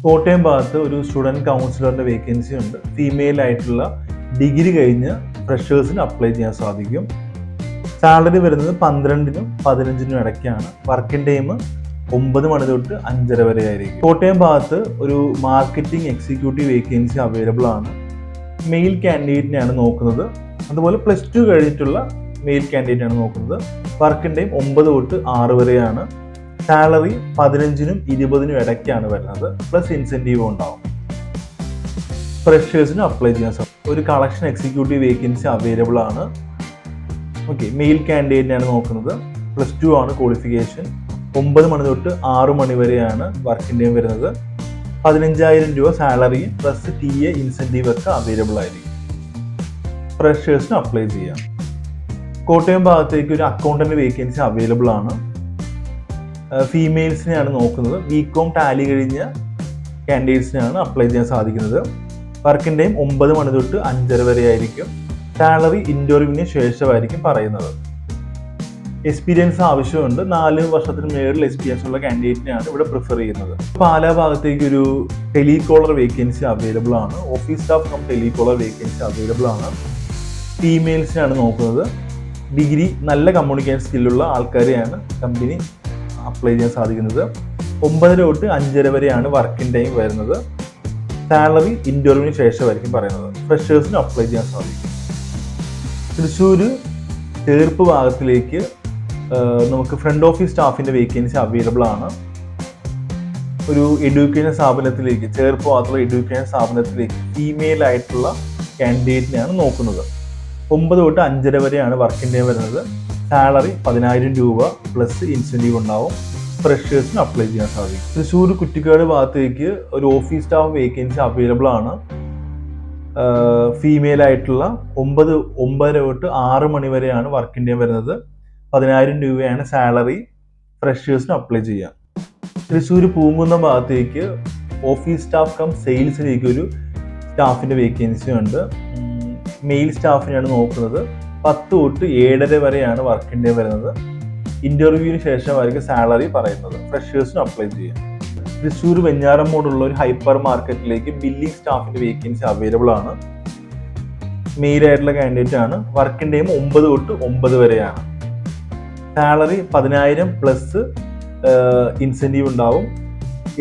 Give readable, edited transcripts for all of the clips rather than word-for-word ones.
കോട്ടയം ഭാഗത്ത് ഒരു student കൗൺസിലറിൻ്റെ vacancy ഉണ്ട്. ഫീമെയിൽ ആയിട്ടുള്ള ഡിഗ്രി കഴിഞ്ഞ് ഫ്രഷേഴ്സിന് അപ്ലൈ ചെയ്യാൻ സാധിക്കും. സാലറി വരുന്നത് 12-നും 15-നും ഇടയ്ക്കാണ്. വർക്കിംഗ് ടൈം 9 മണി തൊട്ട് 5:30 വരെ ആയിരിക്കും. കോട്ടയം ഭാഗത്ത് ഒരു മാർക്കറ്റിംഗ് എക്സിക്യൂട്ടീവ് വേക്കൻസി അവൈലബിൾ ആണ്. മെയിൽ കാൻഡിഡേറ്റിനെയാണ് നോക്കുന്നത്. അതുപോലെ +2 കഴിഞ്ഞിട്ടുള്ള മെയിൽ കാൻഡിഡേറ്റാണ് നോക്കുന്നത്. വർക്കിംഗ് ടൈം 9 തൊട്ട് 6 വരെയാണ്. സാലറി 15-നും 20-നും ഇടയ്ക്കാണ് വരുന്നത്. പ്ലസ് ഇൻസെൻറ്റീവ് ഉണ്ടാവും. ഫ്രഷേഴ്സിന് അപ്ലൈ ചെയ്യാൻ സാധിക്കും. ഒരു കളക്ഷൻ എക്സിക്യൂട്ടീവ് വേക്കൻസി അവൈലബിൾ ആണ്. ഓക്കെ, മെയിൽ കാൻഡിഡേറ്റിനെയാണ് നോക്കുന്നത്. +2 ആണ് ക്വാളിഫിക്കേഷൻ. 9 മണി തൊട്ട് 6 മണി വരെയാണ് വർക്കിംഗ് ടൈം വരുന്നത്. 15,000 രൂപ സാലറിയും പ്ലസ് TA ഇൻസെൻറ്റീവ് ഒക്കെ അവൈലബിൾ ആയിരിക്കും. ഫ്രഷേഴ്സിന് അപ്ലൈ ചെയ്യാം. കോട്ടയം ഭാഗത്തേക്ക് ഒരു അക്കൗണ്ടന്റ് വേക്കൻസി അവൈലബിൾ ആണ്. ഫീമെയിൽസിനെയാണ് നോക്കുന്നത്. BCom ടാലി കഴിഞ്ഞ കാൻഡിഡേറ്റ്സിനെയാണ് അപ്ലൈ ചെയ്യാൻ സാധിക്കുന്നത്. വർക്കിംഗ് ടൈം 9 മണി തൊട്ട് 5:30 വരെ ആയിരിക്കും. സാലറി ഇന്റർവ്യൂവിന് ശേഷമായിരിക്കും പറയുന്നത്. എക്സ്പീരിയൻസ് ആവശ്യമുണ്ട്. 4 വർഷത്തിന് മേളിൽ എക്സ്പീരിയൻസ് ഉള്ള കാൻഡിഡേറ്റിനെയാണ് ഇവിടെ പ്രിഫർ ചെയ്യുന്നത്. പാലാ ഭാഗത്തേക്ക് ഒരു ടെലികോളർ വേക്കൻസി അവൈലബിൾ ആണ്. Office staff telecaller vacancy available ആണ്. ഫീമെയിൽസിനാണ് നോക്കുന്നത്. ഡിഗ്രി നല്ല കമ്മ്യൂണിക്കേഷൻ സ്കില്ലുള്ള ആൾക്കാരെയാണ് കമ്പനി അപ്ലൈ ചെയ്യാൻ സാധിക്കുന്നത്. 9:30 തൊട്ട് 5:30 വരെയാണ് വർക്കിംഗ് ടൈം വരുന്നത്. സാലറി ഇന്റർവ്യൂവിന് ശേഷമായിരിക്കും പറയുന്നത്. ഫ്രഷേഴ്സിന് അപ്ലൈ ചെയ്യാൻ സാധിക്കും. തൃശ്ശൂർ ചേർപ്പ് ഭാഗത്തിലേക്ക് നമുക്ക് ഫ്രണ്ട് ഓഫീസ് സ്റ്റാഫിൻ്റെ വേക്കൻസി അവൈലബിൾ ആണ്. ഒരു എഡ്യൂക്കേഷൻ സ്ഥാപനത്തിലേക്ക്, ചേർപ്പ് ഭാഗത്തുള്ള എഡ്യൂക്കേഷൻ സ്ഥാപനത്തിലേക്ക് ഫീമെയിൽ ആയിട്ടുള്ള കാൻഡിഡേറ്റിനെയാണ് നോക്കുന്നത്. 9 തൊട്ട് 5:30 വരെയാണ് വർക്കിംഗ് ടൈം വരുന്നത്. സാലറി 10,000 രൂപ പ്ലസ് ഇൻസെൻറ്റീവ് ഉണ്ടാവും. ഫ്രഷേഴ്സിന് അപ്ലൈ ചെയ്യാൻ സാധിക്കും. തൃശ്ശൂർ കുറ്റിക്കാട് ഭാഗത്തേക്ക് ഒരു ഓഫീസ് സ്റ്റാഫ് വേക്കൻസി അവൈലബിൾ ആണ്. ഫീമെയിൽ ആയിട്ടുള്ള 9:30 തൊട്ട് 6 മണി വരെയാണ് വർക്കിംഗ് ടൈം വരുന്നത്. 10,000 രൂപയാണ് സാലറി. ഫ്രഷേഴ്സിന് അപ്ലൈ ചെയ്യാം. തൃശ്ശൂർ പൂങ്കുന്നം ഭാഗത്തേക്ക് ഓഫീസ് സ്റ്റാഫ് സെയിൽസിലേക്ക് ഒരു സ്റ്റാഫിൻ്റെ വേക്കൻസി ഉണ്ട്. മെയിൽ സ്റ്റാഫിനെയാണ് നോക്കുന്നത്. 10 തൊട്ട് 7:30 വരെയാണ് വർക്കിംഗ് ഡേ വരുന്നത്. ഇന്റർവ്യൂവിന് ശേഷമായിരിക്കും സാലറി പറയുന്നത്. ഫ്രഷേഴ്സിന് അപ്ലൈ ചെയ്യാം. തൃശ്ശൂർ വെഞ്ഞാറമ്മൂടുള്ള ഒരു ഹൈപ്പർ മാർക്കറ്റിലേക്ക് ബില്ലിംഗ് സ്റ്റാഫിന്റെ വേക്കൻസി അവൈലബിൾ ആണ്. മെയിൽ ആയിട്ടുള്ള കാൻഡിഡേറ്റ് ആണ്. വർക്കിംഗ് ടൈം 9 തൊട്ട് 9 വരെയാണ്. സാലറി 10,000 പ്ലസ് ഇൻസെൻറ്റീവ് ഉണ്ടാവും.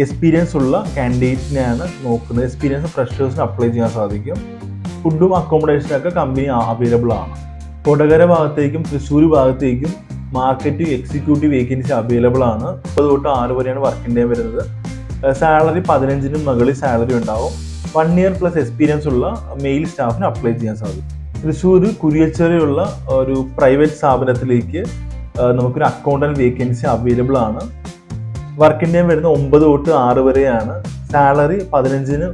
എക്സ്പീരിയൻസ് ഉള്ള കാൻഡിഡേറ്റിനെയാണ് നോക്കുന്നത്. എക്സ്പീരിയൻസ് ഫ്രഷേഴ്സിന് അപ്ലൈ ചെയ്യാൻ സാധിക്കും. ഫുഡും അക്കോമഡേഷനൊക്കെ കമ്പനി അവൈലബിൾ ആണ്. കൊടകര ഭാഗത്തേക്കും തൃശ്ശൂർ ഭാഗത്തേക്കും മാർക്കറ്റിംഗ് എക്സിക്യൂട്ടീവ് വേക്കൻസി അവൈലബിൾ ആണ്. 9 തൊട്ട് 6 വരെയാണ് വർക്കിംഗ് ഡേ വരുന്നത്. സാലറി 15-നും മുകളിൽ സാലറി ഉണ്ടാവും. 1 ഇയർ പ്ലസ് എക്സ്പീരിയൻസ് ഉള്ള മെയിൽ സ്റ്റാഫിന് അപ്ലൈ ചെയ്യാൻ സാധിക്കും. തൃശ്ശൂർ കുരിയച്ചെറിയുള്ള ഒരു പ്രൈവറ്റ് സ്ഥാപനത്തിലേക്ക് നമുക്കൊരു അക്കൗണ്ടന്റ് വേക്കൻസി അവൈലബിൾ ആണ്. വർക്കിംഗ് ഡേ വരുന്നത് 9 തൊട്ട് 6 വരെയാണ്. സാലറി 15-ന്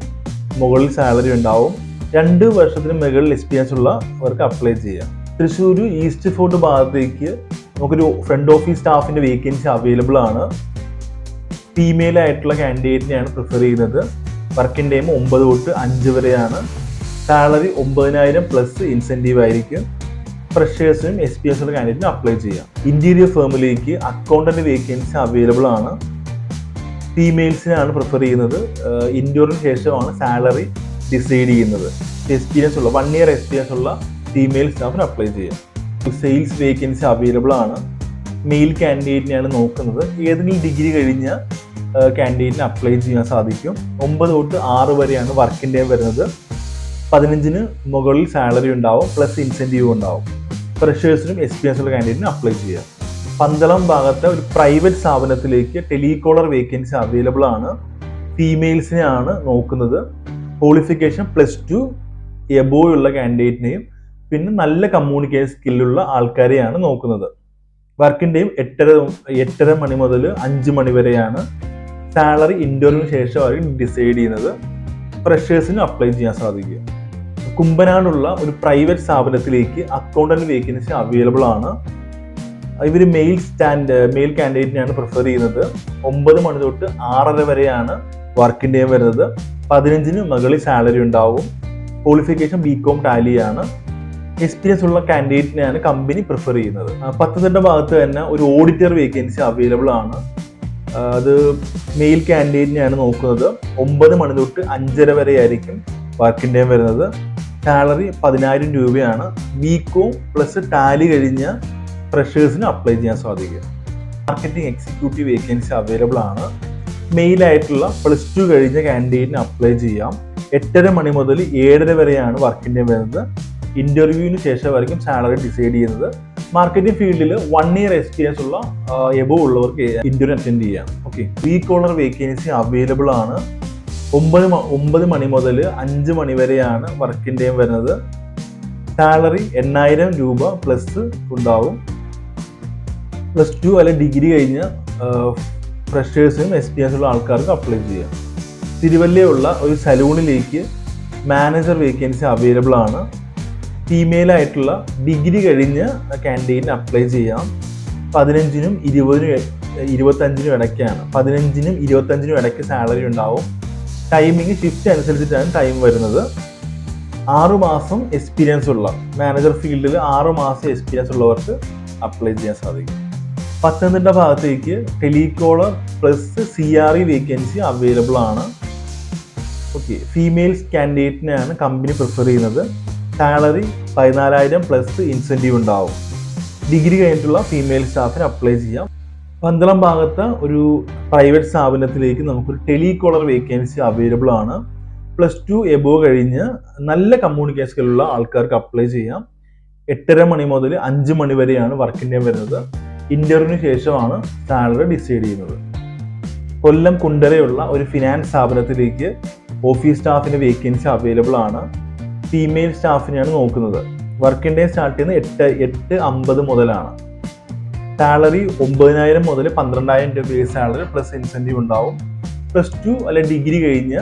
മുകളിൽ സാലറി ഉണ്ടാവും. 2 വർഷത്തിന് മുകളിൽ എക്സ്പീരിയൻസ് ഉള്ളവർക്ക് അപ്ലൈ ചെയ്യാം. തൃശ്ശൂർ ഈസ്റ്റ് ഫോർട്ട് ഭാഗത്തേക്ക് നമുക്കൊരു ഫ്രണ്ട് ഓഫീസ് സ്റ്റാഫിന്റെ വേക്കൻസി അവൈലബിൾ ആണ്. ഫീമെയിൽ ആയിട്ടുള്ള കാൻഡിഡേറ്റിനെയാണ് പ്രിഫർ ചെയ്യുന്നത്. വർക്കിംഗ് ടൈം 9 തൊട്ട് 5 വരെയാണ്. സാലറി 9,000 പ്ലസ് ഇൻസെൻറ്റീവ് ആയിരിക്കും. ഫ്രഷേഴ്സിനും എക്സ്പീരിയൻസ് ഉള്ള കാൻഡിഡേറ്റിന് അപ്ലൈ ചെയ്യാം. ഇന്റീരിയർ ഫേമിലേക്ക് അക്കൗണ്ടന്റ് വേക്കൻസി അവൈലബിൾ ആണ്. ഫീമെയിൽസിനാണ് പ്രിഫർ ചെയ്യുന്നത്. ഇന്റർവ്യൂവിന് ശേഷമാണ് സാലറി ഡിസൈഡ് ചെയ്യുന്നത്. എക്സ്പീരിയൻസ് ഉള്ള 1 ഇയർ എക്സ്പീരിയൻസ് ഉള്ള ഫീമെയിൽ സ്റ്റാഫിന് അപ്ലൈ ചെയ്യാം. സെയിൽസ് വേക്കൻസി അവൈലബിൾ ആണ്. മെയിൽ കാൻഡിഡേറ്റിനെയാണ് നോക്കുന്നത്. ഏതെങ്കിലും ഡിഗ്രി കഴിഞ്ഞ കാൻഡിഡേറ്റിന് അപ്ലൈ ചെയ്യാൻ സാധിക്കും. 9 തൊട്ട് 6 വരെയാണ് വർക്കിംഗ് ഡേ വരുന്നത്. 15-ന് മുകളിൽ സാലറി ഉണ്ടാവും. പ്ലസ് ഇൻസെൻറ്റീവ് ഉണ്ടാവും. ഫ്രഷേഴ്സിനും എക്സ്പീരിയൻസ് ഉള്ള കാൻഡിഡേറ്റിന് അപ്ലൈ ചെയ്യാം. പന്തളം ഭാഗത്തെ ഒരു പ്രൈവറ്റ് സ്ഥാപനത്തിലേക്ക് ടെലികോളർ വേക്കൻസി അവൈലബിൾ ആണ്. ഫീമെയിൽസിനെയാണ് നോക്കുന്നത്. ക്വാളിഫിക്കേഷൻ +2 എബോവ് ഉള്ള കാൻഡിഡേറ്റിനെയും പിന്നെ നല്ല കമ്മ്യൂണിക്കേഷൻ സ്കില്ലുള്ള ആൾക്കാരെയാണ് നോക്കുന്നത്. വർക്കിംഗ് ടൈം 8:30 മണി മുതൽ 5 മണി വരെയാണ്. സാലറി ഇന്റർവ്യൂവിന് ശേഷമായിരിക്കും ഡിസൈഡ് ചെയ്യുന്നത്. ഫ്രഷേഴ്സിന് അപ്ലൈ ചെയ്യാൻ സാധിക്കും. കുമ്പനാടുള്ള ഒരു പ്രൈവറ്റ് സ്ഥാപനത്തിലേക്ക് അക്കൗണ്ടന്റ് വേക്കൻസി അവൈലബിൾ ആണ്. ഇവർ മെയിൽ കാൻഡിഡേറ്റിനെയാണ് പ്രിഫർ ചെയ്യുന്നത്. 9 മണി തൊട്ട് 6:30 വരെയാണ് വർക്കിംഗ് ടൈം വരുന്നത്. 15-ന് മുകളിൽ സാലറി ഉണ്ടാവും. Qualification BCom ടാലിയാണ്. എക്സ്പീരിയൻസ് ഉള്ള കാൻഡിഡേറ്റിനെയാണ് കമ്പനി പ്രിഫർ ചെയ്യുന്നത്. പത്തനംതിട്ട ഭാഗത്ത് തന്നെ ഒരു ഓഡിറ്റർ വേക്കൻസി അവൈലബിൾ ആണ്. അത് മെയിൽ കാൻഡിഡേറ്റിനെയാണ് നോക്കുന്നത്. 9 മണി തൊട്ട് 5:30 വരെ ആയിരിക്കും വർക്കിംഗ് ടൈം വരുന്നത്. സാലറി 10,000 രൂപയാണ്. ബികോം പ്ലസ് ടാലി കഴിഞ്ഞ ഫ്രഷേഴ്സിന് അപ്ലൈ ചെയ്യാൻ സാധിക്കും. മാർക്കറ്റിംഗ് എക്സിക്യൂട്ടീവ് വേക്കൻസി അവൈലബിൾ ആണ്. മെയിലായിട്ടുള്ള +2 കഴിഞ്ഞ കാൻഡിഡേറ്റിന് അപ്ലൈ ചെയ്യാം. 8:30 മണി മുതൽ 7:30 വരെയാണ് വർക്കിംഗ് ടൈം വരുന്നത്. ഇന്റർവ്യൂവിന് ശേഷമായിരിക്കും സാലറി ഡിസൈഡ് ചെയ്യുന്നത്. മാർക്കറ്റിംഗ് ഫീൽഡിൽ 1 ഇയർ എക്സ്പീരിയൻസ് ഉള്ള എബോവ് ഉള്ളവർക്ക് ഇന്റർവ്യൂ അറ്റൻഡ് ചെയ്യാം. Okay, blue collar vacancy available ആണ്. 9 മണി മുതൽ 5 മണി വരെയാണ് വർക്കിംഗ് ടൈം വരുന്നത്. സാലറി 8,000 രൂപ പ്ലസ് ഉണ്ടാവും. +2 അല്ലെങ്കിൽ ഡിഗ്രി കഴിഞ്ഞ ഫ്രഷേഴ്സിനും എക്സ്പീരിയൻസ് ഉള്ള ആൾക്കാർക്ക് അപ്ലൈ ചെയ്യാം. തിരുവല്ലയുള്ള ഒരു സലൂണിലേക്ക് മാനേജർ വേക്കൻസി അവൈലബിൾ ആണ്. ഫീമെയിൽ ആയിട്ടുള്ള ഡിഗ്രി കഴിഞ്ഞ കാൻഡിഡേറ്റിന് അപ്ലൈ ചെയ്യാം. 15-നും 25-നും ഇടയ്ക്കാണ്. 15-നും 25-നും ഇടയ്ക്ക് സാലറി ഉണ്ടാവും. ടൈമിങ് ഷിഫ്റ്റ് അനുസരിച്ചിട്ടാണ് ടൈം വരുന്നത്. 6 മാസം എക്സ്പീരിയൻസ് ഉള്ള മാനേജർ ഫീൽഡിൽ 6 മാസം എക്സ്പീരിയൻസ് ഉള്ളവർക്ക് അപ്ലൈ ചെയ്യാൻ സാധിക്കും. പത്തനംതിട്ട ഭാഗത്തേക്ക് telecaller plus CRE vacancy available ആണ്. ഓക്കെ, ഫീമെയിൽസ് കാൻഡിഡേറ്റിനെയാണ് കമ്പനി പ്രിഫർ ചെയ്യുന്നത്. സാലറി 14,000 പ്ലസ് ഇൻസെൻറ്റീവ് ഉണ്ടാവും. ഡിഗ്രി കഴിഞ്ഞിട്ടുള്ള ഫീമെയിൽ സ്റ്റാഫിന് അപ്ലൈ ചെയ്യാം. പന്തളം ഭാഗത്ത് ഒരു പ്രൈവറ്റ് സ്ഥാപനത്തിലേക്ക് നമുക്കൊരു ടെലികോളർ വേക്കൻസി അവൈലബിൾ ആണ്. +2 എബോവ് കഴിഞ്ഞ് നല്ല കമ്മ്യൂണിക്കേഷനിലുള്ള ആൾക്കാർക്ക് അപ്ലൈ ചെയ്യാം. 8:30 മണി മുതൽ 5 മണി വരെയാണ് വർക്കിംഗ് ടൈം വരുന്നത്. ഇന്റർവ്യൂവിന് ശേഷമാണ് സാലറി ഡിസൈഡ് ചെയ്യുന്നത്. കൊല്ലം കുണ്ടറയുള്ള ഒരു ഫിനാൻസ് സ്ഥാപനത്തിലേക്ക് ഓഫീസ് സ്റ്റാഫിന് വേക്കൻസി അവൈലബിൾ ആണ്. ഫീമെയിൽ സ്റ്റാഫിനെയാണ് നോക്കുന്നത്. വർക്കിംഗ് ഡേ സ്റ്റാർട്ട് ചെയ്യുന്നത് 8:50 മുതലാണ്. സാലറി 9,000 മുതൽ 12,000 രൂപ ബേസ് സാലറി പ്ലസ് ഇൻസെൻറ്റീവ് ഉണ്ടാവും. +2 അല്ലെങ്കിൽ ഡിഗ്രി കഴിഞ്ഞ്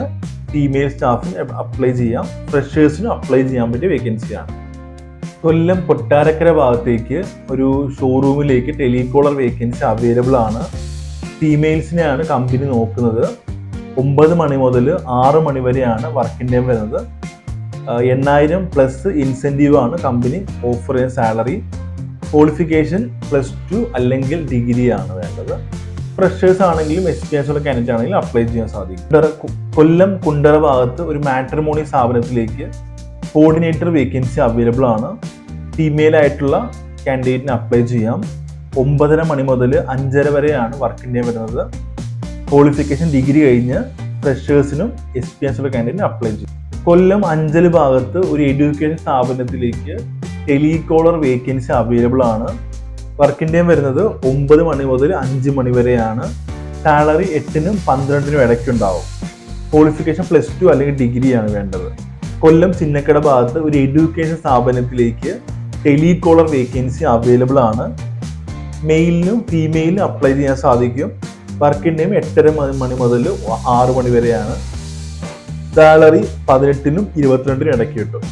ഫീമെയിൽ സ്റ്റാഫിന് അപ്ലൈ ചെയ്യാം. ഫ്രഷേഴ്സിനും അപ്ലൈ ചെയ്യാൻ പറ്റിയ വേക്കൻസിയാണ്. കൊല്ലം കൊട്ടാരക്കര ഭാഗത്തേക്ക് ഒരു ഷോറൂമിലേക്ക് ടെലികോളർ വേക്കൻസി അവൈലബിൾ ആണ്. ഫീമെയിൽസിനെയാണ് കമ്പനി നോക്കുന്നത്. 9 മണി മുതൽ 6 മണി വരെയാണ് വർക്കിംഗ് ടൈം വരുന്നത്. 8,000 പ്ലസ് ഇൻസെൻറ്റീവ് ആണ് കമ്പനി ഓഫർ ചെയ്യുന്ന സാലറി. ക്വാളിഫിക്കേഷൻ +2 അല്ലെങ്കിൽ ഡിഗ്രി ആണ് വേണ്ടത്. ഫ്രഷേഴ്സ് ആണെങ്കിലും എക്സ്പീരിയൻസ് ഉള്ള കാൻഡിഡേറ്റ് ആണെങ്കിലും അപ്ലൈ ചെയ്യാൻ സാധിക്കും. കൊല്ലം കുണ്ടറ ഭാഗത്ത് ഒരു മാട്രിമോണി സ്ഥാപനത്തിലേക്ക് കോർഡിനേറ്റർ വേക്കൻസി അവൈലബിൾ ആണ്. ഫീമെയിൽ ആയിട്ടുള്ള കാൻഡിഡേറ്റിന് അപ്ലൈ ചെയ്യാം. 9:30 മണി മുതൽ 5:30 വരെയാണ് വർക്കിംഗ് ടൈം വരുന്നത്. ക്വാളിഫിക്കേഷൻ ഡിഗ്രി കഴിഞ്ഞ് ഫ്രഷേഴ്സിനും എക്സ്പീരിയൻസ് ഉള്ള കാൻഡിഡേറ്റിന് അപ്ലൈ ചെയ്യും. കൊല്ലം അഞ്ചൽ ഭാഗത്ത് ഒരു എഡ്യൂക്കേഷൻ സ്ഥാപനത്തിലേക്ക് ടെലികോളർ വേക്കൻസി അവൈലബിൾ ആണ്. വർക്കിംഗ് ടൈം വരുന്നത് 9 മണി മുതൽ 5 മണി വരെയാണ്. സാലറി 8-നും 12-നും ഇടയ്ക്കുണ്ടാവും. ക്വാളിഫിക്കേഷൻ +2 അല്ലെങ്കിൽ ഡിഗ്രിയാണ് വേണ്ടത്. കൊല്ലം ചിന്നക്കട ഭാഗത്ത് ഒരു എഡ്യൂക്കേഷൻ സ്ഥാപനത്തിലേക്ക് ടെലികോളർ വേക്കൻസി അവൈലബിൾ ആണ്. മെയിലിനും ഫീമെയിലിനും അപ്ലൈ ചെയ്യാൻ സാധിക്കും. വർക്കിംഗ് ടൈം 8:30 മണി മുതൽ 6 മണി വരെയാണ്. സാലറി 18-നും 22-നും ഇടയ്ക്ക് കിട്ടും.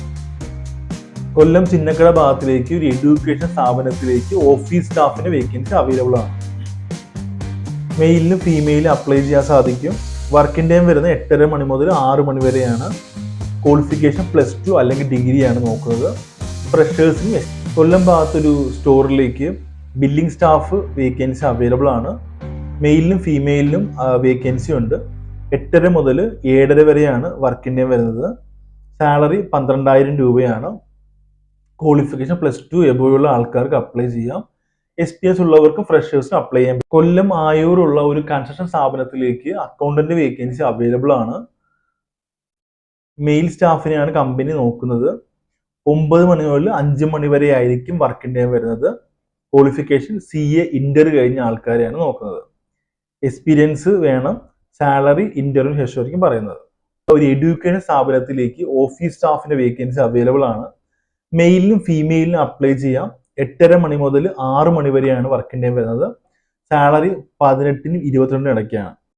കൊല്ലം ചിന്നക്കട ഭാഗത്തിലേക്ക് ഒരു എഡ്യൂക്കേഷൻ സ്ഥാപനത്തിലേക്ക് ഓഫീസ് സ്റ്റാഫിന് വേക്കൻസി അവൈലബിൾ ആണ്. മെയിലിനും ഫീമെയിലും അപ്ലൈ ചെയ്യാൻ സാധിക്കും. വർക്കിംഗ് ടൈം വരുന്നത് 8:30 മണി മുതൽ 6 മണി വരെയാണ്. ക്വാളിഫിക്കേഷൻ +2 അല്ലെങ്കിൽ ഡിഗ്രിയാണ് നോക്കുന്നത്. ഫ്രഷേഴ്സിന് കൊല്ലം ഭാഗത്തൊരു സ്റ്റോറിലേക്ക് ബില്ലിംഗ് സ്റ്റാഫ് വേക്കൻസി അവൈലബിൾ ആണ്. മെയിലിനും ഫീമെയിലിനും വേക്കൻസി ഉണ്ട്. 8:30 മുതൽ 7:30 വരെയാണ് വർക്കിംഗ് ടൈം വരുന്നത്. സാലറി 12,000 രൂപയാണ്. ക്വാളിഫിക്കേഷൻ +2 എബോവുള്ള ആൾക്കാർക്ക് അപ്ലൈ ചെയ്യാം. എക്സ്പീരിയൻസ് ഉള്ളവർക്ക് ഫ്രഷേഴ്സിന് അപ്ലൈ ചെയ്യാം. കൊല്ലം ആയൂറുള്ള ഒരു കൺസ്ട്രക്ഷൻ സ്ഥാപനത്തിലേക്ക് അക്കൗണ്ടന്റ് വേക്കൻസി അവൈലബിൾ ആണ്. മെയിൽ സ്റ്റാഫിനെയാണ് കമ്പനി നോക്കുന്നത്. 9 മണി മുതൽ 5 മണി വരെ ആയിരിക്കും വർക്കിംഗ് ടൈം വരുന്നത്. ക്വാളിഫിക്കേഷൻ CA ഇന്റർവ്യൂ കഴിഞ്ഞ ആൾക്കാരെയാണ് നോക്കുന്നത്. എക്സ്പീരിയൻസ് വേണം. സാലറി ഇന്റർവ്യൂ ശേഷമായിരിക്കും പറയുന്നത്. ഒരു എഡ്യൂക്കേഷൻ സ്ഥാപനത്തിലേക്ക് ഓഫീസ് സ്റ്റാഫിന്റെ വേക്കൻസി അവൈലബിൾ ആണ്. മെയിലിനും ഫീമെയിലിനും അപ്ലൈ ചെയ്യാം. 8:30 മണി മുതൽ 6 മണി വരെയാണ് വർക്കിംഗ് ടൈം വരുന്നത്. സാലറി 18-നും 22-നും ഇടയ്ക്കാണ്.